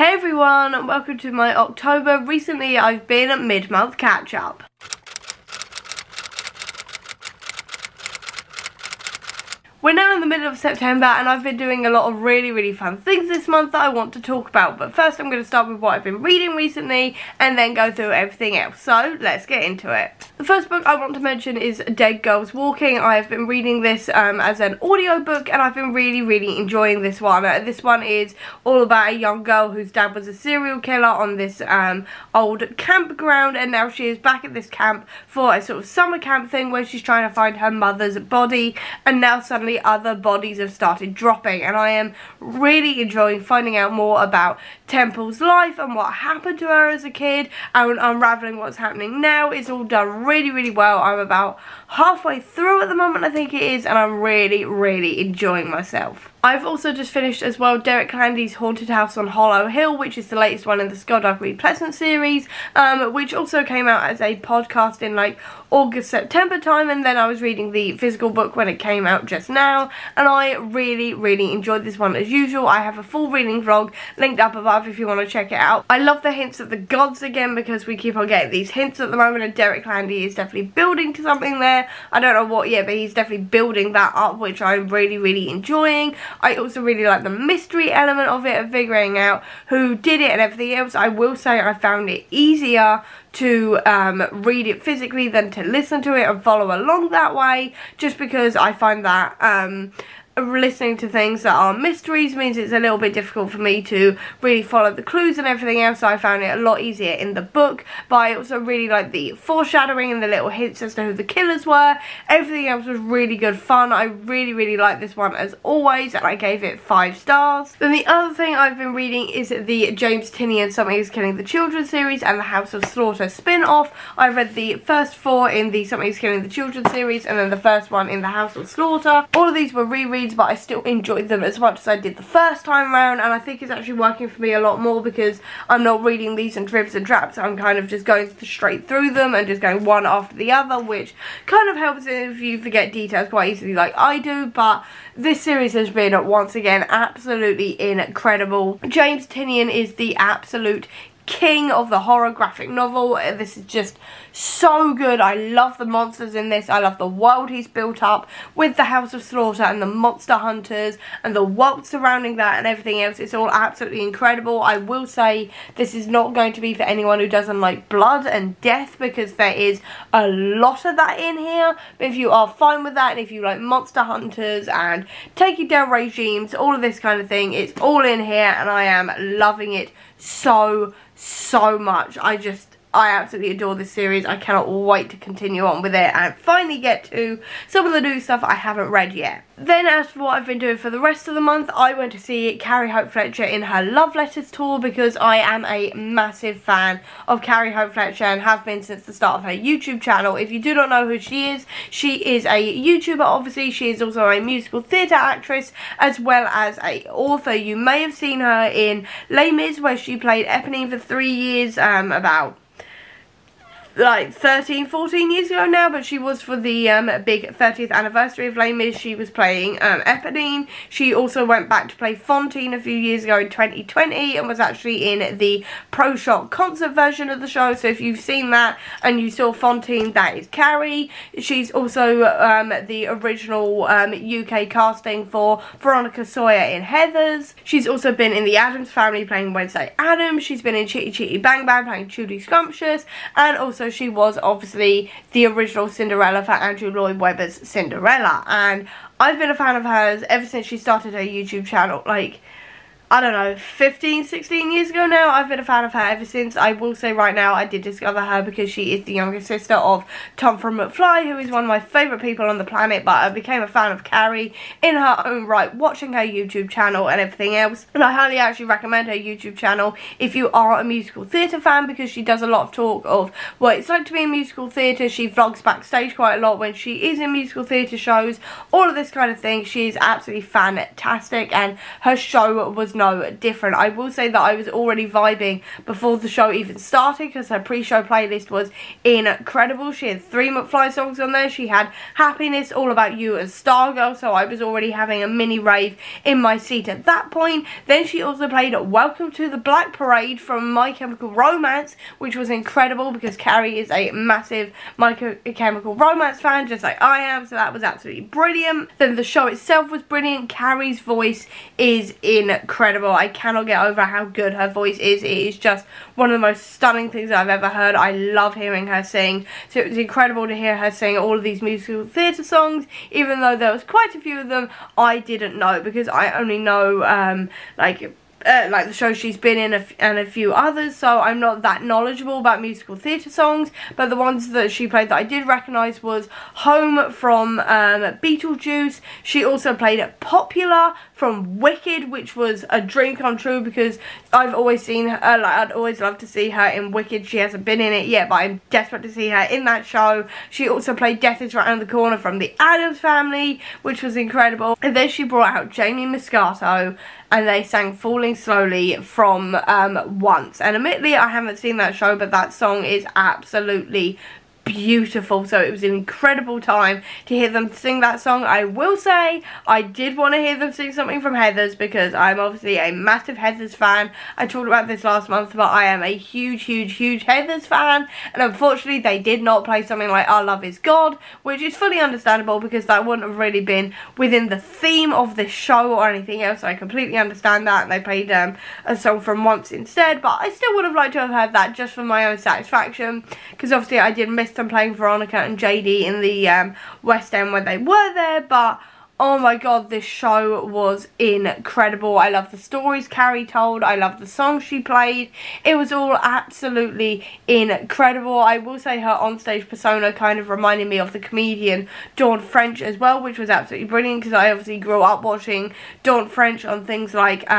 Hey everyone, and welcome to my October. Recently I've been at mid-month catch-up. We're now in the middle of September and I've been doing a lot of really fun things this month that I want to talk about. But first I'm going to start with what I've been reading recently and then go through everything else. So let's get into it. The first book I want to mention is Dead Girls Walking. I've been reading this as an audiobook and I've been really enjoying this one. This one is all about a young girl whose dad was a serial killer on this old campground, and now she is back at this camp for a sort of summer camp thing where she's trying to find her mother's body, and now suddenly other bodies have started dropping, and I am really enjoying finding out more about Temple's life and what happened to her as a kid and unraveling what's happening now. It's all done really well. I'm about halfway through at the moment, I think it is, and I'm really enjoying myself. I've also just finished as well Derek Landy's Haunted House on Hollow Hill, which is the latest one in the Skullduggery Pleasant series, which also came out as a podcast in like August, September time, and then I was reading the physical book when it came out just now, and I really enjoyed this one as usual. I have a full reading vlog linked up above if you want to check it out. I love the hints at the gods again because we keep on getting these hints at the moment, and Derek Landy is definitely building to something there. I don't know what yet, but he's definitely building that up, which I'm really enjoying. I also really like the mystery element of it, of figuring out who did it and everything else. I will say I found it easier to read it physically than to listen to it and follow along that way, just because I find that listening to things that are mysteries means it's a little bit difficult for me to really follow the clues and everything else. So I found it a lot easier in the book, but I also really like the foreshadowing and the little hints as to who the killers were. Everything else was really good fun. I really like this one as always, and I gave it 5 stars. Then the other thing I've been reading is the James Tynion Something is Killing the Children series and the House of Slaughter spin-off. I've read the first 4 in the Something is Killing the Children series and then the first one in the House of Slaughter. All of these were rereads, but I still enjoyed them as much as I did the first time around, and I think it's actually working for me a lot more because I'm not reading these in dribs and drabs. I'm kind of just going straight through them and just going one after the other, which kind of helps if you forget details quite easily like I do. But this series has been once again absolutely incredible. James Tynion is the absolute king of the horror graphic novel. This is just so good. I love the monsters in this. I love the world he's built up with the House of Slaughter and the monster hunters and the world surrounding that and everything else. It's all absolutely incredible. I will say this is not going to be for anyone who doesn't like blood and death, because there is a lot of that in here. But if you are fine with that, and if you like monster hunters and taking down regimes, all of this kind of thing, it's all in here, and I am loving it so much. I absolutely adore this series. I cannot wait to continue on with it and finally get to some of the new stuff I haven't read yet. Then as for what I've been doing for the rest of the month, I went to see Carrie Hope Fletcher in her Love Letters tour because I am a massive fan of Carrie Hope Fletcher and have been since the start of her YouTube channel. If you do not know who she is a YouTuber, obviously. She is also a musical theatre actress as well as an author. You may have seen her in Les Mis, where she played Eponine for 3 years, about like 13-14 years ago now, but she was for the big 30th anniversary of Les Mis. She was playing Eponine. She also went back to play Fantine a few years ago in 2020 and was actually in the Pro Shot concert version of the show. So if you've seen that and you saw Fantine, that is Carrie. She's also the original UK casting for Veronica Sawyer in Heathers. She's also been in The Addams Family playing Wednesday Addams. She's been in Chitty Chitty Bang Bang playing Trudy Scrumptious, and also she was obviously the original Cinderella for Andrew Lloyd Webber's Cinderella, and I've been a fan of hers ever since she started her YouTube channel, like, I don't know, 15-16 years ago now. I've been a fan of her ever since. I will say right now I did discover her because she is the younger sister of Tom from McFly, who is one of my favourite people on the planet, but I became a fan of Carrie in her own right, watching her YouTube channel and everything else, and I highly actually recommend her YouTube channel if you are a musical theatre fan, because she does a lot of talk of what it's like to be in musical theatre. She vlogs backstage quite a lot when she is in musical theatre shows, all of this kind of thing. She is absolutely fantastic, and her show was no different. I will say that I was already vibing before the show even started because her pre-show playlist was incredible. She had 3 McFly songs on there. She had Happiness, All About You and Stargirl, so I was already having a mini rave in my seat at that point. Then she also played Welcome to the Black Parade from My Chemical Romance, which was incredible because Carrie is a massive My Chemical Romance fan, just like I am, so that was absolutely brilliant. Then the show itself was brilliant. Carrie's voice is incredible. I cannot get over how good her voice is. It is just one of the most stunning things I've ever heard. I love hearing her sing, so it was incredible to hear her sing all of these musical theatre songs, even though there was quite a few of them I didn't know because I only know like the show she's been in and a few others, so I'm not that knowledgeable about musical theatre songs, but the ones that she played that I did recognise was Home from Beetlejuice. She also played Popular from Wicked, which was a dream come true because I've always seen her, I'd always love to see her in Wicked. She hasn't been in it yet, but I'm desperate to see her in that show. She also played Death is Right Around the Corner from the Addams Family, which was incredible. And then she brought out Jamie Moscato, and they sang Falling Slowly from Once. And admittedly, I haven't seen that show, but that song is absolutely beautiful, so it was an incredible time to hear them sing that song. I will say I did want to hear them sing something from Heathers because I'm obviously a massive Heathers fan. I talked about this last month, but I am a huge Heathers fan, and unfortunately they did not play something like Our Love Is God, which is fully understandable because that wouldn't have really been within the theme of this show or anything else. I completely understand that, and they played a song from Once instead, but I still would have liked to have heard that just for my own satisfaction because obviously I did miss them playing Veronica and JD in the West End when they were there. But oh my god, this show was incredible. I love the stories Carrie told. I love the songs she played. It was all absolutely incredible. I will say her onstage persona kind of reminded me of the comedian Dawn French as well, which was absolutely brilliant because I obviously grew up watching Dawn French on things like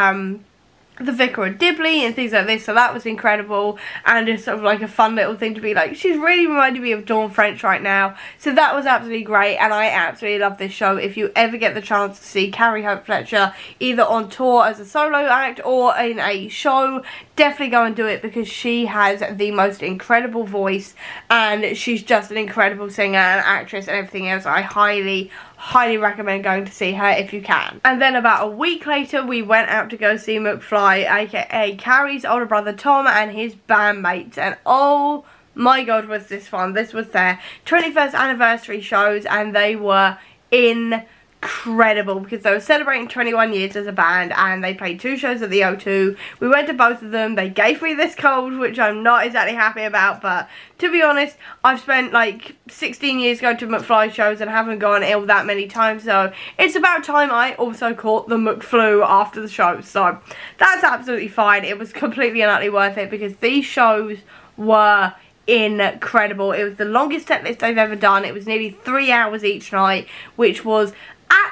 The Vicar of Dibley and things like this, so that was incredible, and just sort of like a fun little thing to be like, she's really reminding me of Dawn French right now, so that was absolutely great. And I absolutely love this show. If you ever get the chance to see Carrie Hope Fletcher either on tour as a solo act or in a show, definitely go and do it because she has the most incredible voice and she's just an incredible singer and actress and everything else. I highly recommend going to see her if you can. And then about a week later we went out to go see McFly, aka Carrie's older brother Tom and his bandmates, and oh my god was this fun. This was their 21st anniversary shows and they were incredible because they were celebrating 21 years as a band and they played 2 shows at the O2. We went to both of them. They gave me this cold, which I'm not exactly happy about, but to be honest, I've spent like 16 years going to McFly shows and haven't gone ill that many times, so it's about time I also caught the McFlu after the show, so that's absolutely fine. It was completely and utterly worth it because these shows were incredible. It was the longest set list they've ever done. It was nearly 3 hours each night, which was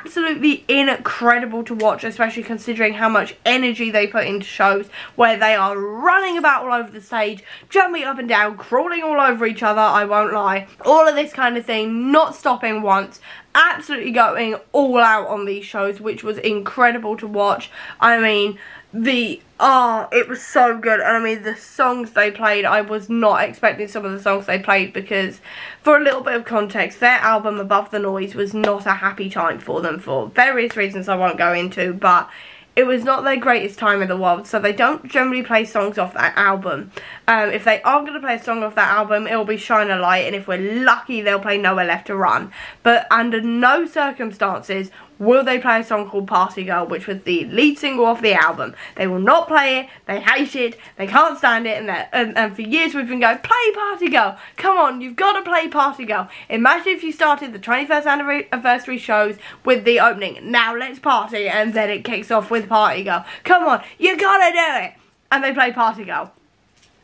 absolutely incredible to watch, especially considering how much energy they put into shows where they are running about all over the stage, jumping up and down, crawling all over each other, I won't lie. All of this kind of thing, not stopping once, absolutely going all out on these shows, which was incredible to watch. I mean, it was so good. And I mean, the songs they played, I was not expecting some of the songs they played because, for a little bit of context, their album Above the Noise was not a happy time for them for various reasons I won't go into, but it was not their greatest time in the world, so they don't generally play songs off that album. If they are going to play a song off that album, it will be Shine a Light, and if we're lucky, they'll play Nowhere Left to Run. But under no circumstances will they play a song called Party Girl, which was the lead single off the album. They will not play it, they hate it, they can't stand it, and for years we've been going, play Party Girl, come on, you've got to play Party Girl. Imagine if you started the 21st anniversary shows with the opening, now let's party, and then it kicks off with Party Girl. Come on, you gotta do it. And they play Party Girl.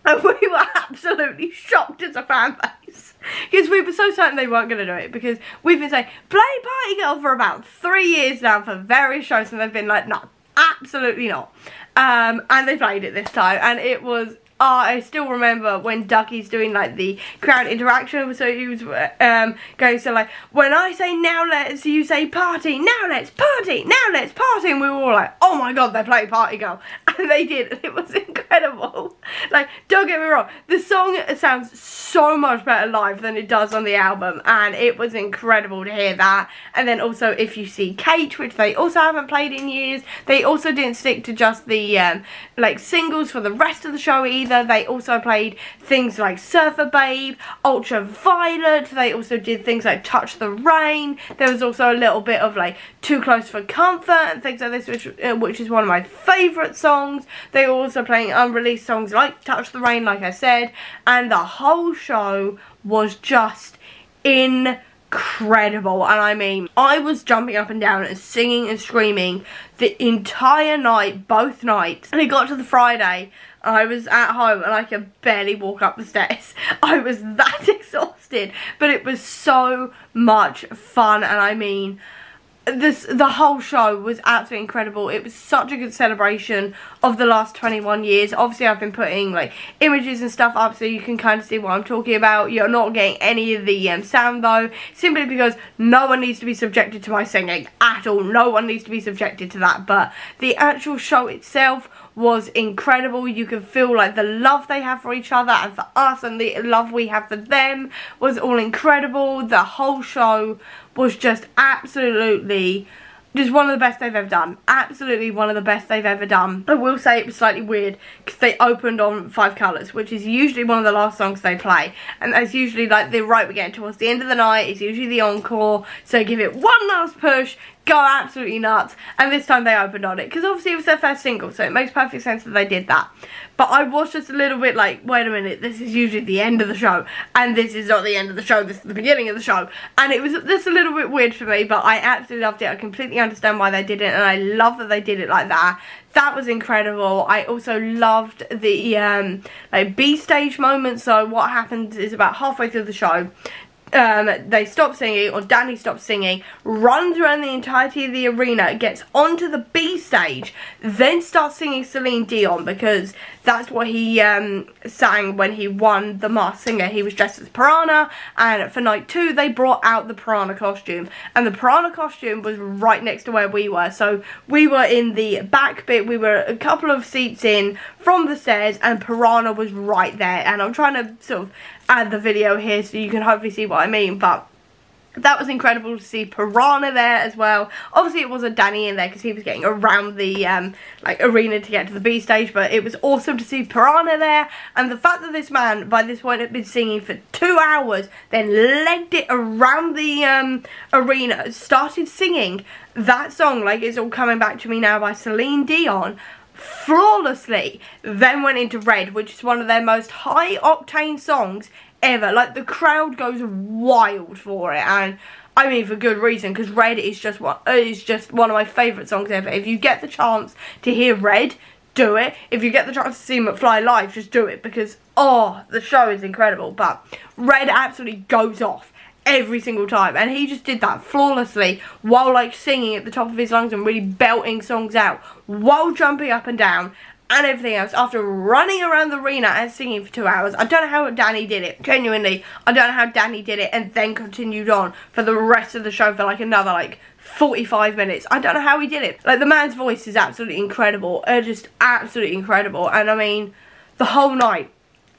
And we were absolutely shocked as a fan base because we were so certain they weren't going to do it, because we've been saying play Party Girl for about 3 years now for various shows and they've been like, no, absolutely not. And they played it this time and it was I still remember when Ducky's doing like the crowd interaction, so he was going so like, when I say now let's, you say party, now let's party, now let's party, and we were all like, oh my god, they're playing Party Girl, and they did, and it was incredible. Like, don't get me wrong, the song sounds so much better live than it does on the album, and it was incredible to hear that. And then also If You See Kate, which they also haven't played in years, they also didn't stick to just the like singles for the rest of the show either. They also played things like Surfer Babe, Ultraviolet, they also did things like Touch the Rain. There was also a little bit of like Too Close for Comfort and things like this, which is one of my favourite songs. They were also playing unreleased songs like Touch the Rain, like I said, and the whole show was just incredible. And I mean, I was jumping up and down and singing and screaming the entire night, both nights. And it got to the Friday, I was at home and I could barely walk up the stairs. I was that exhausted, but it was so much fun. And I mean, the whole show was absolutely incredible. It was such a good celebration of the last 21 years. Obviously, I've been putting like images and stuff up so you can kind of see what I'm talking about. You're not getting any of the sound though, simply because no one needs to be subjected to my singing at all. No one needs to be subjected to that. But the actual show itself was incredible. You could feel like the love they have for each other and for us, and the love we have for them was all incredible. The whole show was just absolutely just one of the best they've ever done. Absolutely one of the best they've ever done. I will say it was slightly weird because they opened on Five Colours, which is usually one of the last songs they play, and that's usually like the right, we're getting towards the end of the night, it's usually the encore, so give it one last push, go absolutely nuts. And this time they opened on it because obviously it was their first single, so it makes perfect sense that they did that. But I was just a little bit like, wait a minute, this is usually the end of the show, and this is not the end of the show, this is the beginning of the show. And it was just a little bit weird for me, but I absolutely loved it. I completely understand why they did it, and I love that they did it like that. That was incredible. I also loved the like B stage moment. So what happens is about halfway through the show, they stop singing, or Danny stops singing, runs around the entirety of the arena, gets onto the B stage, then starts singing Celine Dion, because that's what he sang when he won the Masked Singer. He was dressed as Piranha, and for night 2 they brought out the Piranha costume, and the Piranha costume was right next to where we were. So we were in the back bit, we were a couple of seats in from the stairs, and Piranha was right there. And I'm trying to sort of add the video here so you can hopefully see what I mean, but that was incredible to see Piranha there as well. Obviously it wasn't Danny in there because he was getting around the like arena to get to the B stage, but it was awesome to see Piranha there. And the fact that this man by this point had been singing for 2 hours, then legged it around the arena, started singing that song, like It's All Coming Back to Me Now by Celine Dion, flawlessly, then went into Red, which is one of their most high octane songs ever. Like, the crowd goes wild for it, and I mean for good reason, because Red is just one of my favourite songs ever. If you get the chance to hear Red, do it. If you get the chance to see McFly live, just do it, because oh, the show is incredible. But Red absolutely goes off every single time, and he just did that flawlessly while like singing at the top of his lungs and really belting songs out while jumping up and down and everything else after running around the arena and singing for 2 hours. I don't know how Danny did it. Genuinely, I don't know how Danny did it and then continued on for the rest of the show for like another like 45 minutes. I don't know how he did it. Like, the man's voice is absolutely incredible. Just absolutely incredible. And I mean, the whole night,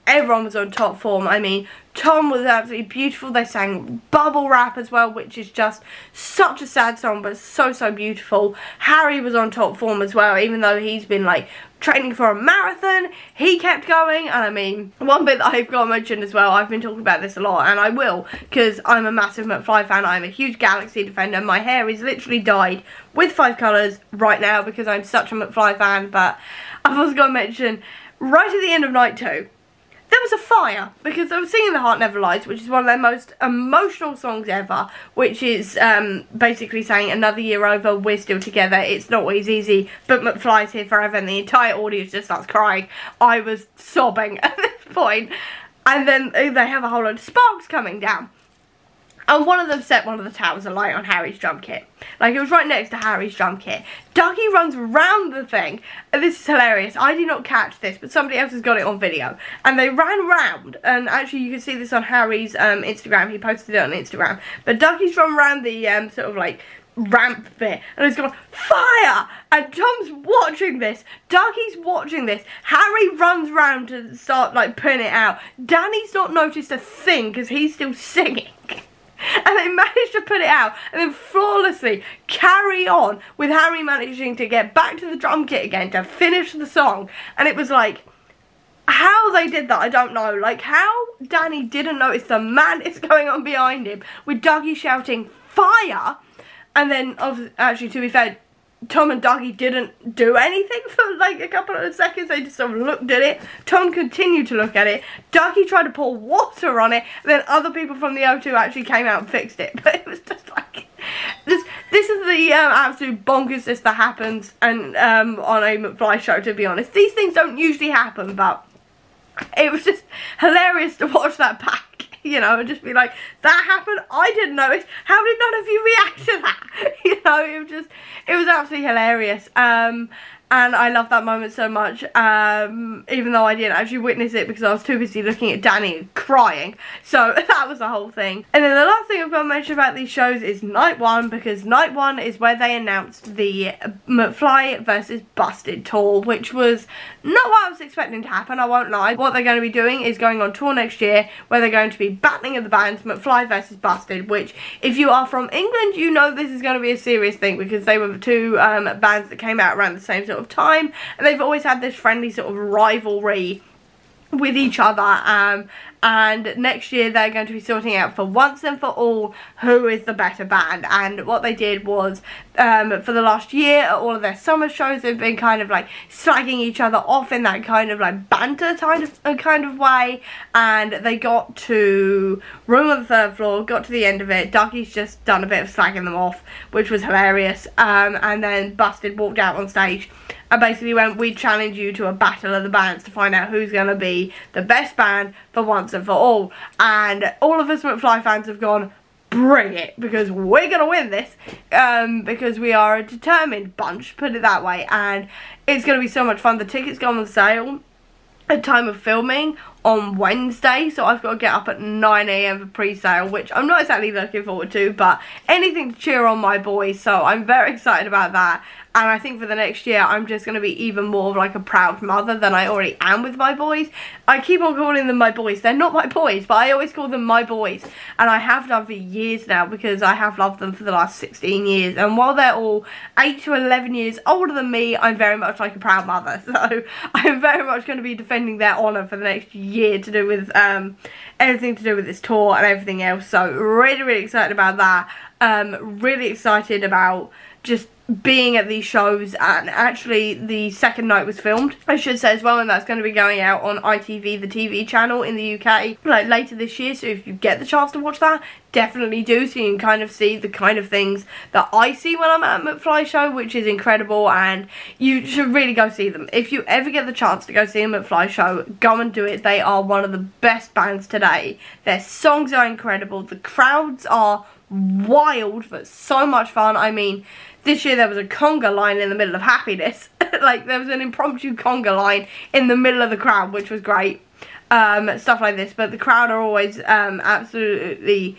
everyone was on top form. I mean, Tom was absolutely beautiful. They sang Bubble Wrap as well, which is just such a sad song, but so, so beautiful. Harry was on top form as well, even though he's been like training for a marathon. He kept going. And I mean, one bit that I've got to mention as well, I've been talking about this a lot, and I will, because I'm a massive McFly fan. I'm a huge Galaxy defender. My hair is literally dyed with 5 colours right now because I'm such a McFly fan. But I've also got to mention, right at the end of night 2, there was a fire, because I was singing The Heart Never Lies, which is one of their most emotional songs ever, which is basically saying another year over, we're still together, it's not always easy, but McFly's here forever, and the entire audience just starts crying. I was sobbing at this point. And then they have a whole lot of sparks coming down. And one of them set one of the towers alight on Harry's drum kit. Like, it was right next to Harry's drum kit. Dougie runs round the thing, and this is hilarious. I did not catch this, but somebody else has got it on video. And they ran round, and actually you can see this on Harry's Instagram. He posted it on Instagram. But Dougie's run round the sort of like ramp bit, and it's gone fire, and Tom's watching this, Dougie's watching this, Harry runs round to start like putting it out. Danny's not noticed a thing because he's still singing. And they managed to put it out and then flawlessly carry on with Harry managing to get back to the drum kit again to finish the song. And it was like, how they did that, I don't know. Like, how Danny didn't notice the madness going on behind him with Dougie shouting fire. And then, actually, to be fair, Tom and Dougie didn't do anything for like a couple of seconds. They just sort of looked at it. Tom continued to look at it. Dougie tried to pour water on it. And then other people from the O2 actually came out and fixed it. But it was just like, this is the absolute bonkersness that happens and on a McFly show, to be honest. These things don't usually happen, but it was just hilarious to watch that back. You know, and just be like, that happened, I didn't notice, how did none of you react to that? You know, it was absolutely hilarious. And I love that moment so much, even though I didn't actually witness it because I was too busy looking at Danny and crying. So that was the whole thing. And then the last thing I've got to mention about these shows is night one, because night one is where they announced the McFly versus Busted tour, which was not what I was expecting to happen, I won't lie. What they're going to be doing is going on tour next year, where they're going to be battling of the bands, McFly versus Busted, which, if you are from England, you know this is going to be a serious thing, because they were the two bands that came out around the same sort of time, and they've always had this friendly sort of rivalry with each other, and next year they're going to be sorting out for once and for all who is the better band. And what they did was, for the last year at all of their summer shows, they've been kind of like slagging each other off in that kind of like banter kind of way, and they got to Room on the Third Floor, got to the end of it, Dougie's just done a bit of slagging them off, which was hilarious, and then Busted walked out on stage and basically went, we challenge you to a battle of the bands to find out who's going to be the best band for once and for all. And all of us McFly fans have gone, bring it, because we're going to win this, because we are a determined bunch, put it that way. And it's going to be so much fun. The tickets go on sale at time of filming on Wednesday, so I've got to get up at 9 AM for pre-sale, which I'm not exactly looking forward to, but anything to cheer on my boys, so I'm very excited about that. And I think for the next year, I'm just going to be even more of like a proud mother than I already am with my boys. I keep on calling them my boys. They're not my boys, but I always call them my boys. And I have done for years now, because I have loved them for the last 16 years. And while they're all 8 to 11 years older than me, I'm very much like a proud mother. So I'm very much going to be defending their honour for the next year, to do with everything to do with this tour and everything else. So really, really excited about that. Really excited about just being at these shows. And actually the second night was filmed, I should say as well, and that's going to be going out on ITV, the TV channel in the UK, like later this year. So if you get the chance to watch that, definitely do, so you can kind of see the kind of things that I see when I'm at a McFly show, which is incredible, and you should really go see them. If you ever get the chance to go see a McFly show, go and do it. They are one of the best bands today. Their songs are incredible, the crowds are wild, but so much fun. I mean, this year there was a conga line in the middle of Happiness. Like, there was an impromptu conga line in the middle of the crowd, which was great. Stuff like this, but the crowd are always absolutely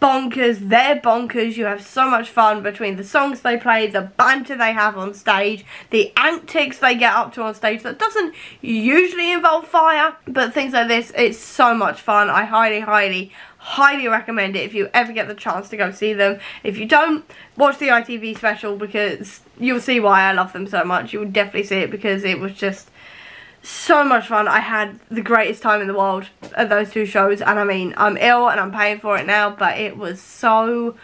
bonkers. They're bonkers. You have so much fun between the songs they play, the banter they have on stage, the antics they get up to on stage that doesn't usually involve fire, but things like this, it's so much fun. I highly recommend it if you ever get the chance to go see them. If you don't, watch the ITV special, because you'll see why I love them so much. You will definitely see it, because it was just so much fun. I had the greatest time in the world at those two shows, and I mean, I'm ill and I'm paying for it now, but it was so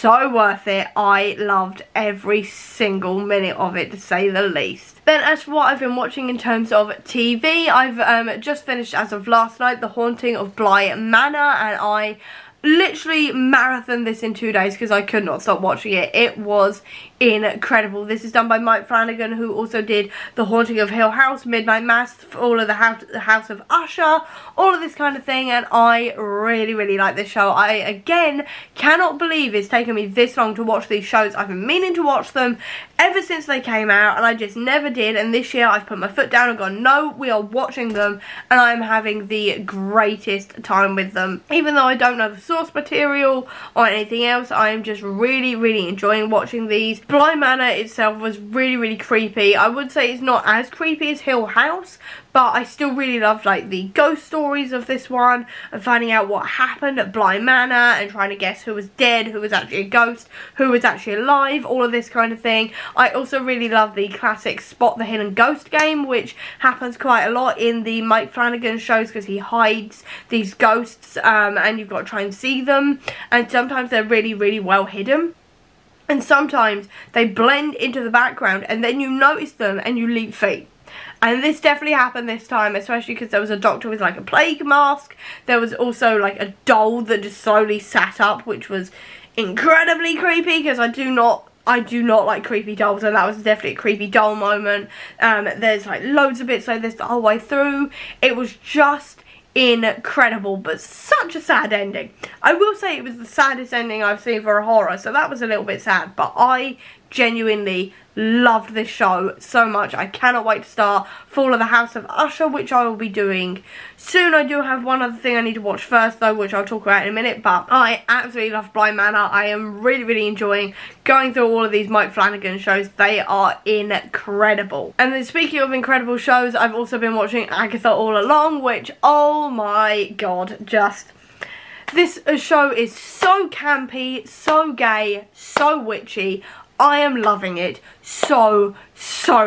worth it. I loved every single minute of it, to say the least. Then as for what I've been watching in terms of TV, I've just finished, as of last night, The Haunting of Bly Manor, and I literally marathon this in 2 days because I could not stop watching it. It was incredible. This is done by Mike Flanagan, who also did The Haunting of Hill House, Midnight Mass, all of the House of Usher, all of this kind of thing, and I really, really like this show. I, again, cannot believe it's taken me this long to watch these shows. I've been meaning to watch them ever since they came out, and I just never did, and this year I've put my foot down and gone, no, we are watching them, and I'm having the greatest time with them. Even though I don't know the source material or anything else, I am just really, really enjoying watching these. Bly Manor itself was really, really creepy. I would say it's not as creepy as Hill House, but I still really loved like the ghost stories of this one and finding out what happened at Bly Manor and trying to guess who was dead, who was actually a ghost, who was actually alive, all of this kind of thing. I also really love the classic Spot the Hidden Ghost game, which happens quite a lot in the Mike Flanagan shows because he hides these ghosts and you've got to try and see them, and sometimes they're really, really well hidden. And sometimes they blend into the background and then you notice them and you leap feet. And this definitely happened this time, especially because there was a doctor with like a plague mask. There was also like a doll that just slowly sat up, which was incredibly creepy because I do not like creepy dolls, and that was definitely a creepy doll moment. There's like loads of bits like this the whole way through. It was just incredible, but such a sad ending. I will say it was the saddest ending I've seen for a horror, so that was a little bit sad, but I genuinely loved this show so much. I cannot wait to start Fall of the House of Usher, which I will be doing soon. I do have one other thing I need to watch first though, which I'll talk about in a minute, but I absolutely love Bly Manor. I am really, really enjoying going through all of these Mike Flanagan shows. They are incredible. And then speaking of incredible shows, I've also been watching Agatha All Along, which, oh my god, just... this show is so campy, so gay, so witchy. I am loving it so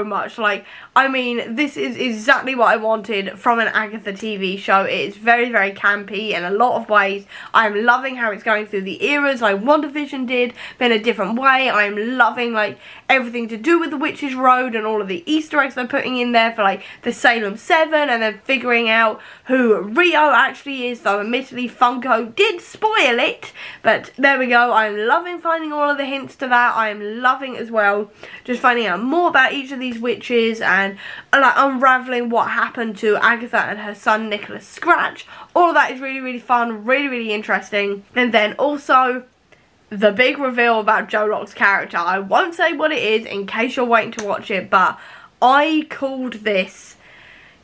much. Like, I mean, this is exactly what I wanted from an Agatha TV show. It is very, very campy in a lot of ways. I'm loving how it's going through the eras like WandaVision did, but in a different way. I'm loving, like, everything to do with the Witch's Road and all of the Easter eggs they're putting in there for, like, the Salem 7, and then figuring out who Rio actually is, though admittedly Funko did spoil it. But there we go. I'm loving finding all of the hints to that. I am loving as well just finding out more about each of these witches and like unraveling what happened to Agatha and her son Nicholas Scratch. All of that is really, really fun, really, really interesting. And then also the big reveal about Joe Locke's character. I won't say what it is in case you're waiting to watch it, but I called this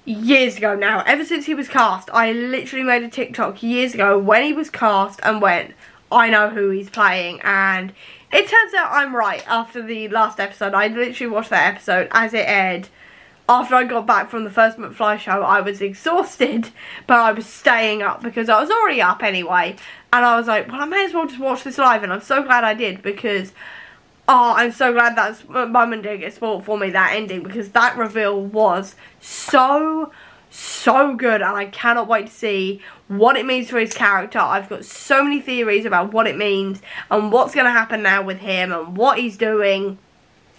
years ago now. Ever since he was cast, I literally made a TikTok years ago when he was cast and went, I know who he's playing, and it turns out I'm right. After the last episode, I literally watched that episode as it aired. After I got back from the first McFly show, I was exhausted, but I was staying up because I was already up anyway. And I was like, well, I may as well just watch this live, and I'm so glad I did because, oh, I'm so glad that Mum and Dad get spoiled for me, that ending, because that reveal was so good, and I cannot wait to see what it means for his character. I've got so many theories about what it means and what's going to happen now with him and what he's doing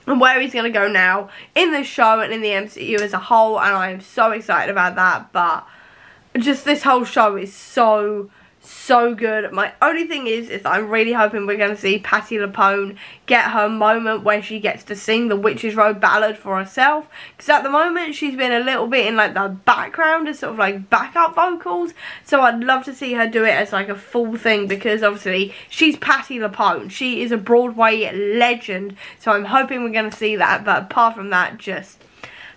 and where he's going to go now in this show and in the MCU as a whole, and I am so excited about that. But just this whole show is so good. My only thing is I'm really hoping we're going to see Patti LuPone get her moment where she gets to sing the Witch's Road ballad for herself, because at the moment she's been a little bit in like the background as sort of like backup vocals, so I'd love to see her do it as like a full thing, because obviously she's Patti LuPone, she is a Broadway legend, so I'm hoping we're going to see that. But apart from that, just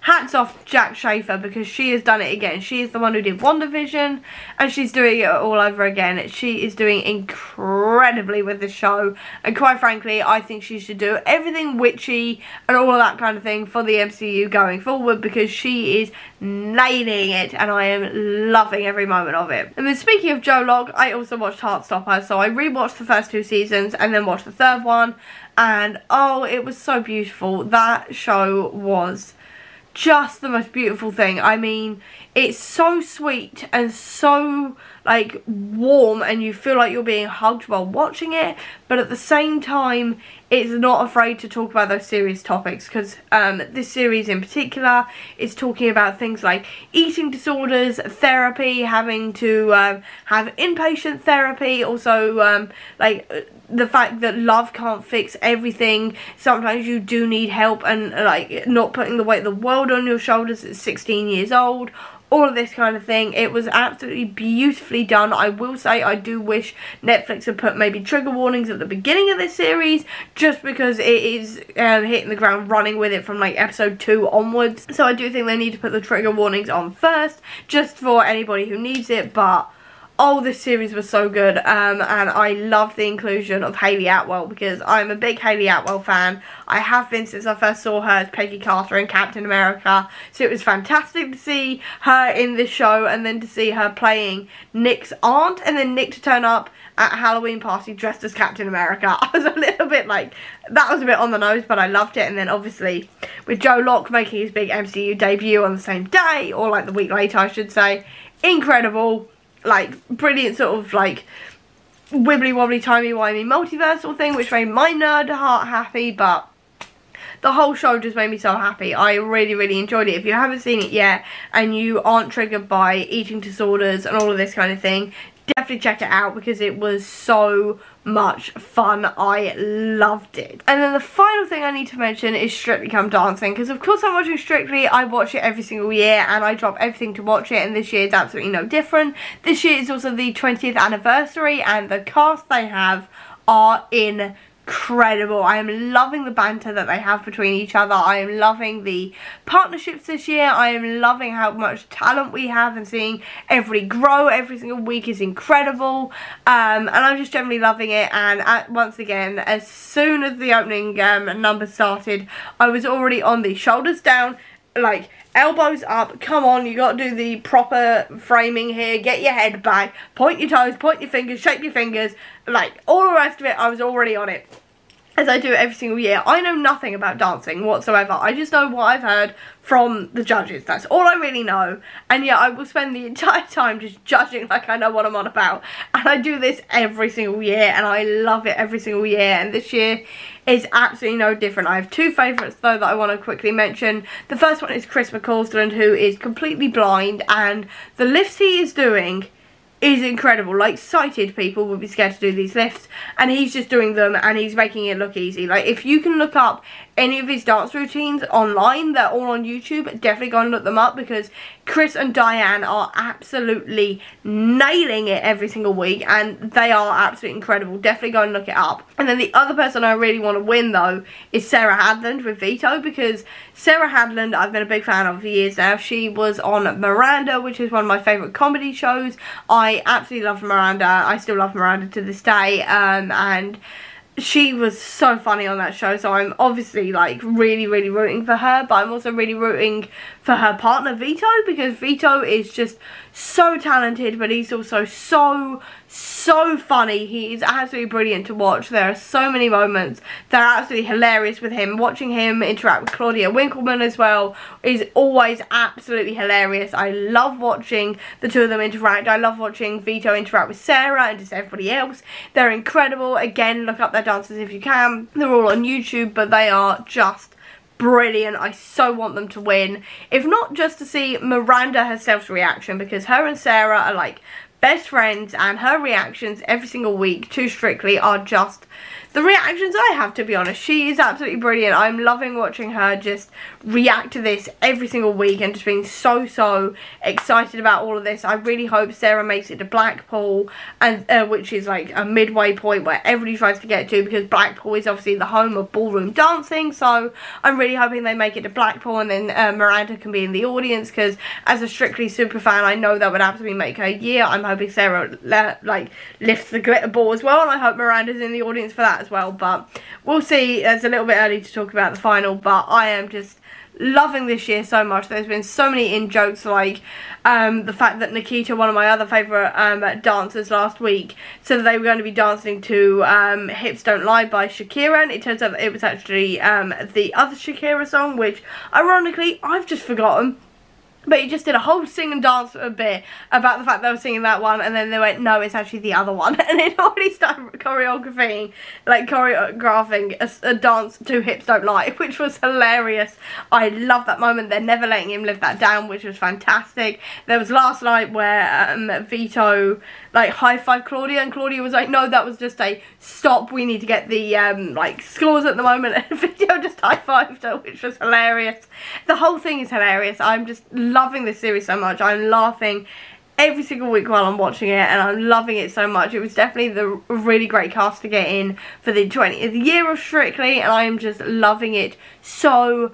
hats off to Jack Schaefer, because she has done it again. She is the one who did WandaVision, and she's doing it all over again. She is doing incredibly with the show, and quite frankly, I think she should do everything witchy and all of that kind of thing for the MCU going forward, because she is nailing it, and I am loving every moment of it. And then speaking of Joe Locke, I also watched Heartstopper, so I rewatched the first 2 seasons and then watched the 3rd one, and oh, it was so beautiful. That show was just the most beautiful thing. I mean, it's so sweet and so like warm and you feel like you're being hugged while watching it, but at the same time it's not afraid to talk about those serious topics, because this series in particular is talking about things like eating disorders, therapy, having to have inpatient therapy, also like the fact that love can't fix everything. Sometimes you do need help, and like not putting the weight of the world on your shoulders at 16 years old. All of this kind of thing. It was absolutely beautifully done. I will say I do wish Netflix had put maybe trigger warnings at the beginning of this series, just because it is hitting the ground running with it from like episode 2 onwards. So I do think they need to put the trigger warnings on first, just for anybody who needs it. But oh, this series was so good, and I loved the inclusion of Hayley Atwell, because I'm a big Hayley Atwell fan. I have been since I first saw her as Peggy Carter in Captain America, so it was fantastic to see her in this show, and then to see her playing Nick's aunt, and then Nick to turn up at a Halloween party dressed as Captain America. I was a little bit like, that was a bit on the nose, but I loved it. And then obviously with Joe Locke making his big MCU debut on the same day, or like the week later I should say, incredible. Like, brilliant sort of, like, wibbly-wobbly, timey-wimey multiversal thing, which made my nerd heart happy, but the whole show just made me so happy. I really, really enjoyed it. If you haven't seen it yet, and you aren't triggered by eating disorders and all of this kind of thing, definitely check it out, because it was so much fun. I loved it. And then the final thing I need to mention is Strictly Come Dancing, because of course I'm watching Strictly. I watch it every single year, and I drop everything to watch it, and this year is absolutely no different. This year is also the 20th anniversary, and the cast they have are incredible. I am loving the banter that they have between each other. I am loving the partnerships this year. I am loving how much talent we have, and seeing everybody grow every single week is incredible. And I'm just generally loving it. And once again, as soon as the opening number started, I was already on the shoulders down, like elbows up, come on, you got to do the proper framing here, get your head back, point your toes, point your fingers, shake your fingers, like all the rest of it. I was already on it, as I do every single year. I know nothing about dancing whatsoever. I just know what I've heard from the judges. That's all I really know. And yet I will spend the entire time just judging like I know what I'm on about. And I do this every single year, and I love it every single year. And this year is absolutely no different. I have two favourites though that I want to quickly mention. The first one is Chris McCausland, who is completely blind, and the lifts he is doing is incredible. Like, sighted people would be scared to do these lifts, and he's just doing them, and he's making it look easy. Like, if you can look up any of his dance routines online, they're all on YouTube, definitely go and look them up, because Chris and Diane are absolutely nailing it every single week, and they are absolutely incredible. Definitely go and look it up. And then the other person I really want to win though is Sarah Hadland with Vito, because Sarah Hadland I've been a big fan of for years now. She was on Miranda, which is one of my favourite comedy shows. I absolutely love Miranda. I still love Miranda to this day, and she was so funny on that show, so I'm obviously like really, really rooting for her, but I'm also really rooting for her partner Vito, because Vito is just so talented, but he's also so funny. He is absolutely brilliant to watch. There are so many moments that are absolutely hilarious with him. Watching him interact with Claudia Winkleman as well is always absolutely hilarious. I love watching the two of them interact. I love watching Vito interact with Sarah and just everybody else. They're incredible. Again, look up their dances if you can. They're all on YouTube, but they are just brilliant. I so want them to win, if not just to see Miranda herself's reaction, because her and Sarah are like best friends, and her reactions every single week to Strictly are just the reactions I have, to be honest. She is absolutely brilliant. I'm loving watching her just react to this every single week, and just being so excited about all of this. I really hope Sarah makes it to Blackpool, and which is like a midway point where everybody tries to get to, because Blackpool is obviously the home of ballroom dancing. So I'm really hoping they make it to Blackpool, and then Miranda can be in the audience, because as a Strictly super fan, I know that would absolutely make her year. I'm hoping Sarah like lifts the glitter ball as well, and I hope Miranda's in the audience for that as well. But we'll see. It's a little bit early to talk about the final, but I am just loving this year so much. There's been so many in-jokes, like the fact that Nikita, one of my other favourite dancers last week, said that they were going to be dancing to Hips Don't Lie by Shakira, and it turns out that it was actually the other Shakira song, which ironically I've just forgotten. But he just did a whole sing and dance bit about the fact they were singing that one, and then they went, no, it's actually the other one. And it already started choreographing a dance to Hips Don't Lie, which was hilarious. I love that moment. They're never letting him live that down, which was fantastic. There was last night where Vito high-fived Claudia, and Claudia was like, no, that was just a stop, we need to get the scores at the moment, and Vito just high-fived her, which was hilarious. The whole thing is hilarious. I'm just loving this series so much. I'm laughing every single week while I'm watching it, and I'm loving it so much. It was definitely the really great cast to get in for the 20th year of Strictly, and I am just loving it so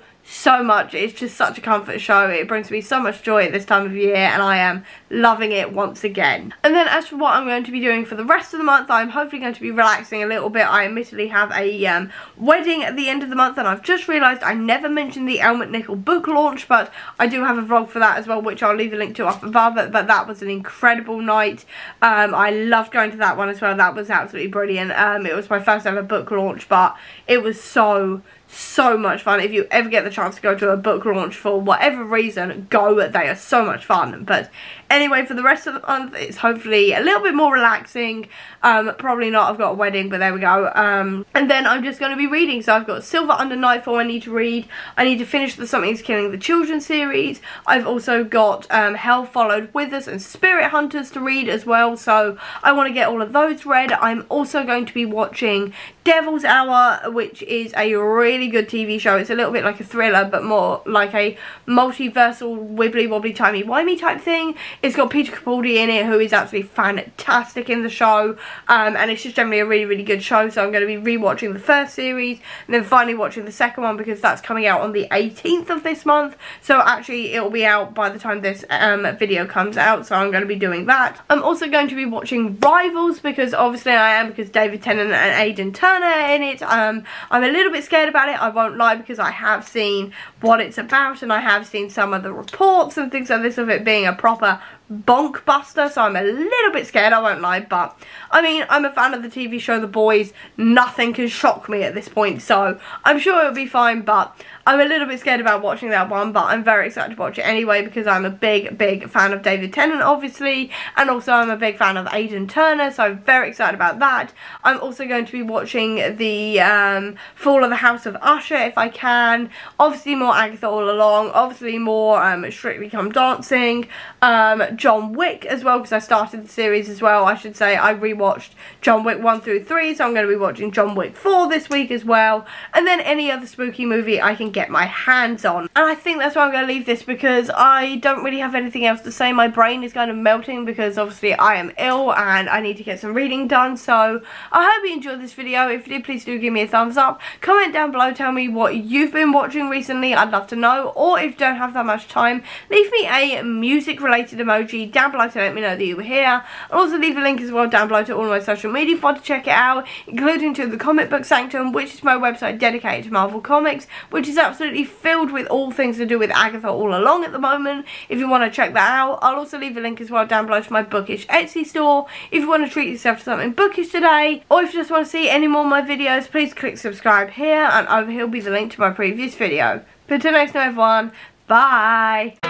much. It's just such a comfort show. It brings me so much joy at this time of year, and I am loving it once again. And then as for what I'm going to be doing for the rest of the month, I'm hopefully going to be relaxing a little bit. I admittedly have a wedding at the end of the month, and I've just realised I never mentioned the Elle McNichol book launch, but I do have a vlog for that as well, which I'll leave a link to up above. But that was an incredible night. I loved going to that one as well. That was absolutely brilliant. It was my first ever book launch, but it was so much fun. If you ever get the chance to go to a book launch for whatever reason, go. They are so much fun. But anyway, for the rest of the month, it's hopefully a little bit more relaxing. Probably not. I've got a wedding, but there we go. And then I'm just going to be reading. So I've got Silver Under Nightfall I need to read. I need to finish the Something's Killing the Children series. I've also got Hell Followed With Us and Spirit Hunters to read as well. So I want to get all of those read. I'm also going to be watching Devil's Hour, which is a really good TV show. It's a little bit like a thriller, but more like a multiversal wibbly wobbly timey wimey type thing. It's got Peter Capaldi in it, who is absolutely fantastic in the show, and it's just generally a really good show. So I'm going to be rewatching the first series and then finally watching the second one, because that's coming out on the 18th of this month. So actually it will be out by the time this video comes out, so I'm going to be doing that. I'm also going to be watching Rivals, because obviously I am, because David Tennant and Aidan Turner in it. I'm a little bit scared about it, I won't lie, because I have seen what it's about, and I have seen some of the reports and things like this of it being a proper bonk buster, so I'm a little bit scared, I won't lie. But I mean, I'm a fan of the TV show The Boys. Nothing can shock me at this point, so I'm sure it'll be fine. But I'm a little bit scared about watching that one, but I'm very excited to watch it anyway, because I'm a big fan of David Tennant, obviously, and also I'm a big fan of Aidan Turner, so I'm very excited about that. I'm also going to be watching the Fall of the House of Usher if I can. Obviously more Agatha All Along, obviously more Strictly Come Dancing, John Wick as well, because I started the series as well. I should say I rewatched John Wick 1 through 3, so I'm going to be watching John Wick 4 this week as well, and then any other spooky movie I can get my hands on. And I think that's why I'm going to leave this, because I don't really have anything else to say. My brain is kind of melting because obviously I am ill and I need to get some reading done. So I hope you enjoyed this video. If you did, please do give me a thumbs up. Comment down below, tell me what you've been watching recently. I'd love to know. Or if you don't have that much time, leave me a music related emoji down below to let me know that you were here. I'll also leave a link as well down below to all my social media if you want to check it out, including to the Comic Book Sanctum, which is my website dedicated to Marvel Comics, which is absolutely filled with all things to do with Agatha All Along at the moment, if you want to check that out. I'll also leave a link as well down below to my Bookish Etsy store if you want to treat yourself to something bookish today, or if you just want to see any more of my videos, please click subscribe here, and over here will be the link to my previous video. But until next time everyone, bye!